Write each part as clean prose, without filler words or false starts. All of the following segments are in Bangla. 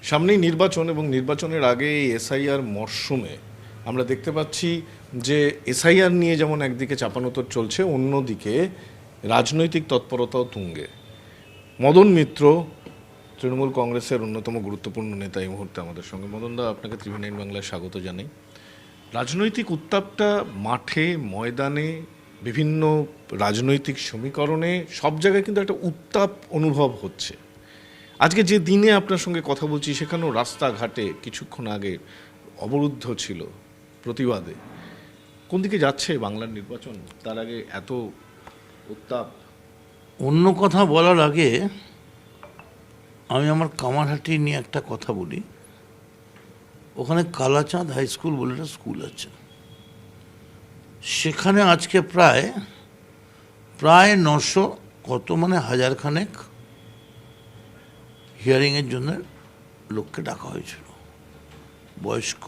সামনেই নির্বাচন এবং নির্বাচনের আগে এই এসআইআর মরশুমে আমরা দেখতে পাচ্ছি যে এসআইআর নিয়ে যেমন একদিকে চাপানোতর চলছে, অন্যদিকে রাজনৈতিক তৎপরতাও তুঙ্গে। মদন মিত্র তৃণমূল কংগ্রেসের অন্যতম গুরুত্বপূর্ণ নেতা এই মুহূর্তে আমাদের সঙ্গে। মদনদা, আপনাকে টিভি নাইন বাংলায় স্বাগত জানাই। রাজনৈতিক উত্তাপটা মাঠে, ময়দানে, বিভিন্ন রাজনৈতিক সমীকরণে সব জায়গায় কিন্তু একটা উত্তাপ অনুভব হচ্ছে। আজকে যে দিনে আপনার সঙ্গে কথা বলছি সেখানেও রাস্তাঘাটে কিছুক্ষণ আগে অবরুদ্ধ ছিল প্রতিবাদে। কোন দিকে যাচ্ছে বাংলার নির্বাচন? তার আগে এত উত্তাপ। অন্য কথা বলার আগে আমি আমার কামারহাটি নিয়ে একটা কথা বলি। ওখানে কালাচাঁদ হাই স্কুল বলে একটা স্কুল আছে, সেখানে আজকে প্রায় 900 কত মানে হাজারখানেক হিয়ারিংয়ের জন্য লোককে ডাকা হয়েছিল। বয়স্ক,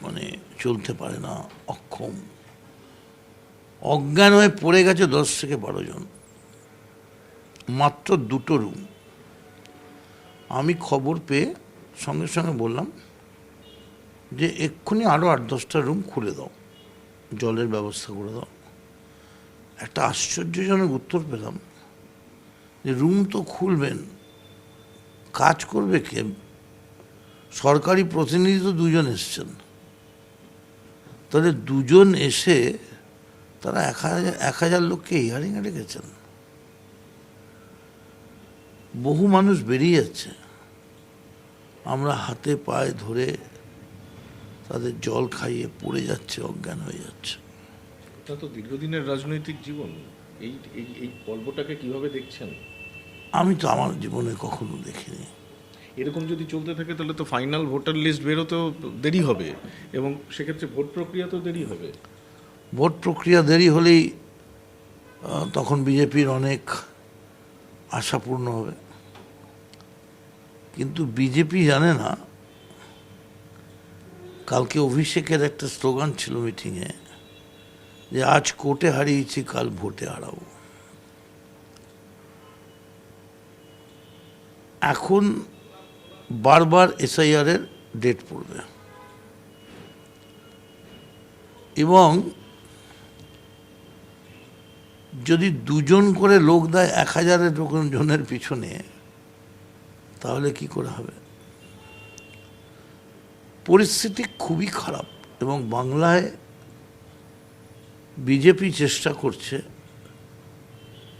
মানে চলতে পারে না, অক্ষম, অজ্ঞান হয়ে পড়ে গেছে 10 থেকে 12 জন, মাত্র 2টো রুম। আমি খবর পেয়ে সঙ্গে সঙ্গে বললাম যে এক্ষুনি আরও 8-10টা রুম খুলে দাও, জলের ব্যবস্থা করে দাও। একটা আশ্চর্যজনক উত্তর পেলাম যে রুম তো খুলবেন, কাজ করবে কে? সরকারি প্রতিনিধি তো 2জন এসছেন, তাহলে 2জন এসে তারা 1000 লোককে হিয়ারিংয়ে রেখেছেন। বহু মানুষ বেরিয়ে যাচ্ছে, আমরা হাতে পায়ে ধরে তাদের জল খাইয়ে পড়ে যাচ্ছে, অজ্ঞান হয়ে যাচ্ছে। এটা তো দীর্ঘদিনের রাজনৈতিক জীবন। এই এই এই পর্বটাকে কিভাবে দেখছেন? আমি তো আমার জীবনে কখনো দেখিনি। এরকম যদি চলতে থাকে তাহলে তো ফাইনাল ভোটার লিস্ট বেরোতেও দেরি হবে এবং সেক্ষেত্রে ভোট প্রক্রিয়াতেও দেরি হবে। ভোট প্রক্রিয়া দেরি হলেই তখন বিজেপির অনেক আশা পূর্ণ হবে। কিন্তু বিজেপি জানে না, কালকে অভিষেকের একটা স্লোগান ছিল মিটিংয়ে যে আজ কোর্টে হারিয়েছি, কাল ভোটে হারাবো। এখন বারবার এসআইআরের ডেট পড়বে এবং যদি 2জন করে লোক দেয় 1000 জনের পিছনে, তাহলে কি করে হবে? পরিস্থিতি খুবই খারাপ এবং বাংলায় বিজেপি চেষ্টা করছে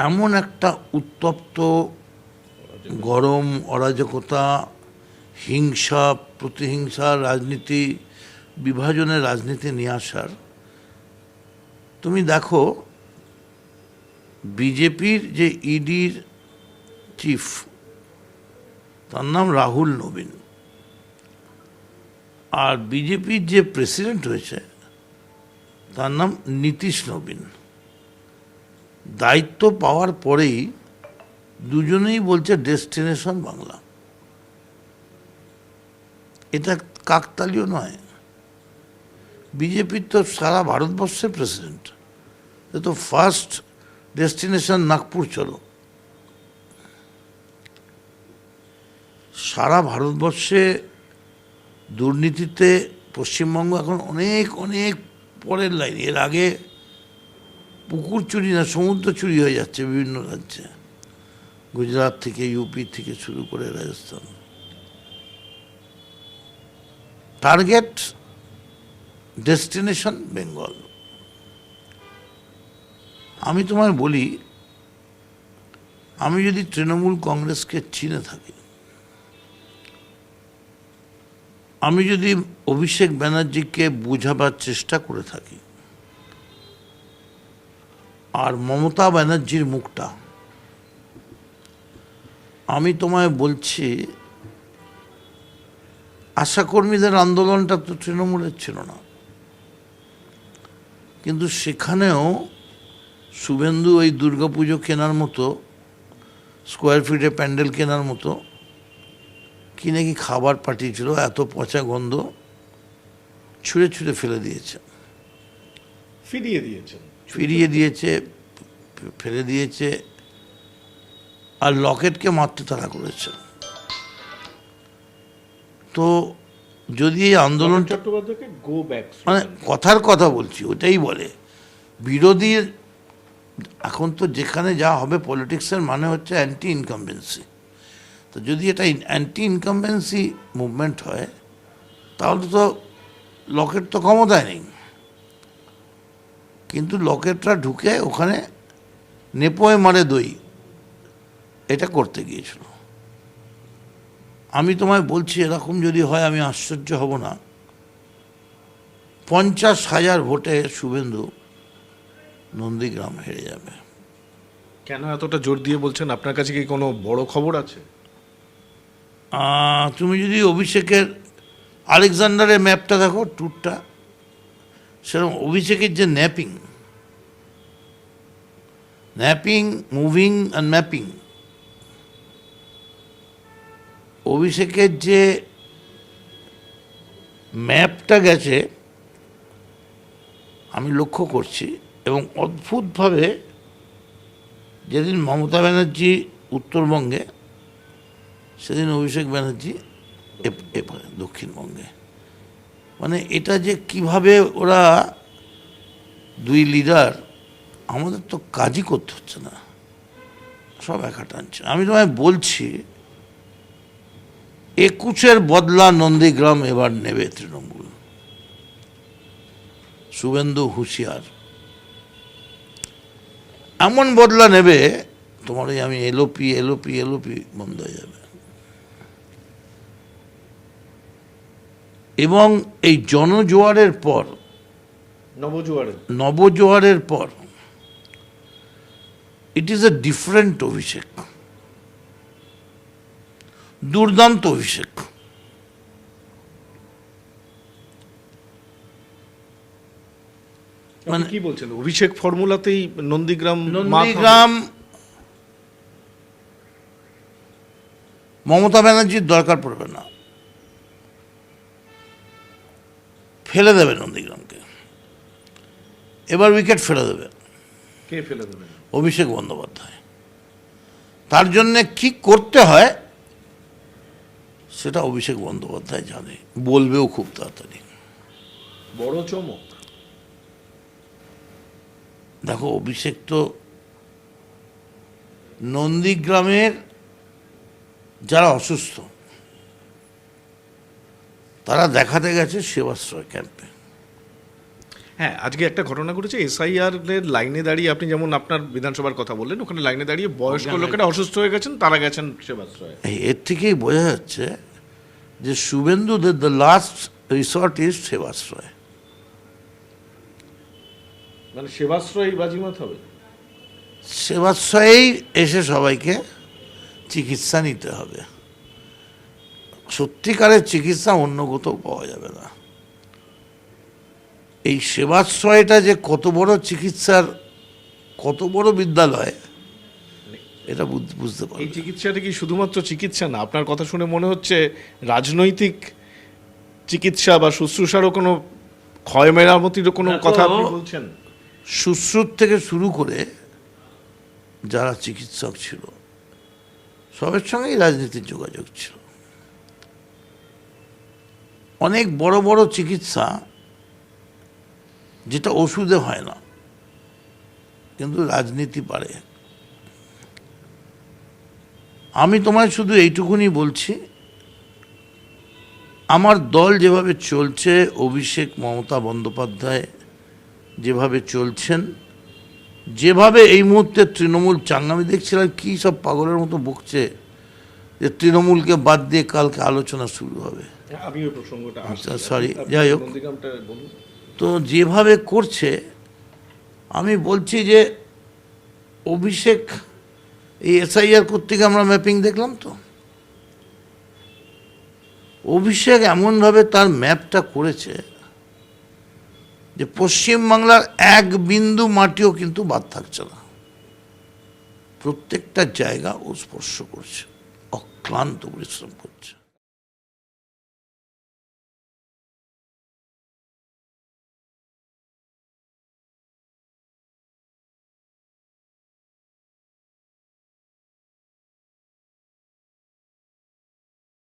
এমন একটা উত্তপ্ত, গরম, অরাজকতা, হিংসা, প্রতিহিংসা রাজনীতি, বিভাজনের রাজনীতি নিয়ে আসার। তুমি দেখো, বিজেপির যে ইডির চিফ, তার নাম রাহুল নবীন, আর বিজেপির যে প্রেসিডেন্ট হয়েছে তার নাম নীতিশ নবীন। দায়িত্ব পাওয়ার পরেই দুজনেই বলছে ডেস্টিনেশন বাংলা। এটা কাকতালীয় নয়। বিজেপির তো সারা ভারতবর্ষের প্রেসিডেন্ট, এ তো ফার্স্ট ডেস্টিনেশন নাগপুর চলো। সারা ভারতবর্ষে দুর্নীতিতে পশ্চিমবঙ্গ এখন অনেক অনেক পরের লাইন। এর আগে পুকুর চুরি না, সমুদ্র চুরি হয়ে যাচ্ছে বিভিন্ন রাজ্যে, গুজরাট থেকে, ইউপি থেকে শুরু করে রাজস্থান। Target destination Bengal. আমি তোমায় বলি, আমি যদি তৃণমূল কংগ্রেসকে চিনে থাকি, আমি যদি অভিষেক ব্যানার্জিকে বোঝাবার চেষ্টা করে থাকি, আর মমতা ব্যানার্জির মুখটা, আমি তোমায় বলছি, আশাকর্মীদের আন্দোলনটা তো তৃণমূলের ছিল না, কিন্তু সেখানেও শুভেন্দু ওই দুর্গাপুজো কেনার মতো, স্কোয়ার ফিটে প্যান্ডেল কেনার মতো কিনে কি খাবার পাঠিয়েছিল, এত পচা গন্ধ, ছুঁড়ে ছুঁড়ে ফেলে দিয়েছে, ফিরিয়ে দিয়েছে, ফেলে দিয়েছে। আর লকেটকে মারতে তাড়া করেছে। তো যদি এই আন্দোলন, চট্টোপাধ্যায়কে গো ব্যাক, মানে কথার কথা বলছি, ওটাই বলে বিরোধীর। এখন তো যেখানে যা হবে পলিটিক্সের মানে হচ্ছে অ্যান্টি ইনকামবেন্সি। তো যদি এটা অ্যান্টি ইনকামবেন্সি মুভমেন্ট হয় তাহলে তো লকেট তো ক্ষমতায় নেই, কিন্তু লকেটরা ঢুকে ওখানে নেপোয় মারে দই এটা করতে গিয়েছিল। আমি তোমায় বলছি এরকম যদি হয় আমি আশ্চর্য হব না। 50,000 ভোটে শুভেন্দু নন্দীগ্রাম হেরে যাবে। কেন এতটা জোর দিয়ে বলছেন? আপনার কাছে কি কোনো বড় খবর আছে? তুমি যদি অভিষেকের আলেকজান্ডারের ম্যাপটা দেখো, ট্যুরটা, সেরকম অভিষেকের যে ন্যাপিং, মুভিং অ্যান্ড ম্যাপিং, অভিষেকের যে ম্যাপটা গেছে আমি লক্ষ্য করছি, এবং অদ্ভুতভাবে যেদিন মমতা ব্যানার্জি উত্তরবঙ্গে, সেদিন অভিষেক ব্যানার্জি এপারে দক্ষিণবঙ্গে। মানে এটা যে কিভাবে ওরা দুই লিডার, আমাদের তো কাজই করতে হচ্ছে না, সব একা টানছে। আমি তোমায় বলছি 21-এর বদলা নন্দীগ্রাম এবার নেবে তৃণমূল। শুভেন্দু হুঁশিয়ার, এমন বদলা নেবে তোমার ওই আমি এলোপি বন্ধ হয়ে যাবে। এবং এই জনজোয়ারের পর, নবজোয়ারের পর, ইট ইজ এ ডিফারেন্ট অভিষেক, দুর্দান্ত অভিষেক। মানে কি বলছেন, অভিষেক ফর্মুলাতেই নন্দীগ্রাম মমতা ব্যানার্জির দরকার পড়বে না, ফেলে দেবে নন্দীগ্রামকে। এবার উইকেট ফেলে দেবে। কে ফেলে দেবে? অভিষেক বন্দ্যোপাধ্যায়। তার জন্য কি করতে হয় সেটা অভিষেক বন্দ্যোপাধ্যায় জানে, বলবেও খুব তাড়াতাড়ি। বড় চমক। দেখো, অভিষেক তো নন্দীগ্রামের যারা অসুস্থ তারা দেখাতে গেছে সেবাশ্রয় ক্যাম্পে। হ্যাঁ, আজকে একটা ঘটনা ঘটেছে, এসআইআর এর লাইনে দাঁড়িয়ে, আপনি যেমন আপনার বিধানসভার কথা বললেন, ওখানে লাইনে দাঁড়িয়ে বয়স্ক লোকেরা অসুস্থ হয়ে গেছেন, তারা গেছেন সেবাশ্রয়ে। এর থেকেই বোঝা যাচ্ছে যে শুভেন্দুদের the last resort is Sebashray. মানে সেবাশ্রয় বাজিমাত হবে। সেবাশ্রয়েই এসে সবাইকে চিকিৎসা নিতে হবে। সত্যিকারের চিকিৎসা অন্য কোথাও পাওয়া যাবে না। এই সেবাশ্রয়টা যে কত বড় চিকিৎসার, কত বড় বিদ্যালয়, এটা বুঝতে পারি। এই চিকিৎসাটা কি শুধুমাত্র চিকিৎসা না, আপনার কথা শুনে মনে হচ্ছে রাজনৈতিক চিকিৎসা বা শুশ্রূষারও কোনো ক্ষয় মেরামতিরও কোনো কথা আপনি বলছেন? শুশ্রূষ থেকে শুরু করে যারা চিকিৎসক ছিল সবের সঙ্গেই রাজনীতির যোগাযোগ ছিল। অনেক বড় বড় চিকিৎসা যেটা ওষুধে হয় না, কিন্তু রাজনীতি পারে। আমি তোমায় শুধু এইটুকুনি বলছি, আমার দল যেভাবে চলছে, অভিষেক মমতা বন্দ্যোপাধ্যায় যেভাবে চলছেন, যেভাবে এই মুহূর্তে তৃণমূল চাঙ্গামি, দেখছিলাম কি সব পাগলের মতো বকছে যে তৃণমূলকে বাদ দিয়ে কালকে আলোচনা শুরু হবে। আমি ওই প্রসঙ্গটা সরি, যাই হোক, তো যেভাবে করছে, আমি বলছি যে অভিষেক এই এসআইআর করতে গিয়ে আমরা ম্যাপিং দেখলাম, তো অভিষেক এমনভাবে তার ম্যাপটা করেছে যে পশ্চিমবাংলার এক বিন্দু মাটিও কিন্তু বাদ থাকছে না। প্রত্যেকটা জায়গা ও স্পর্শ করছে, অক্লান্ত পরিশ্রম করছে।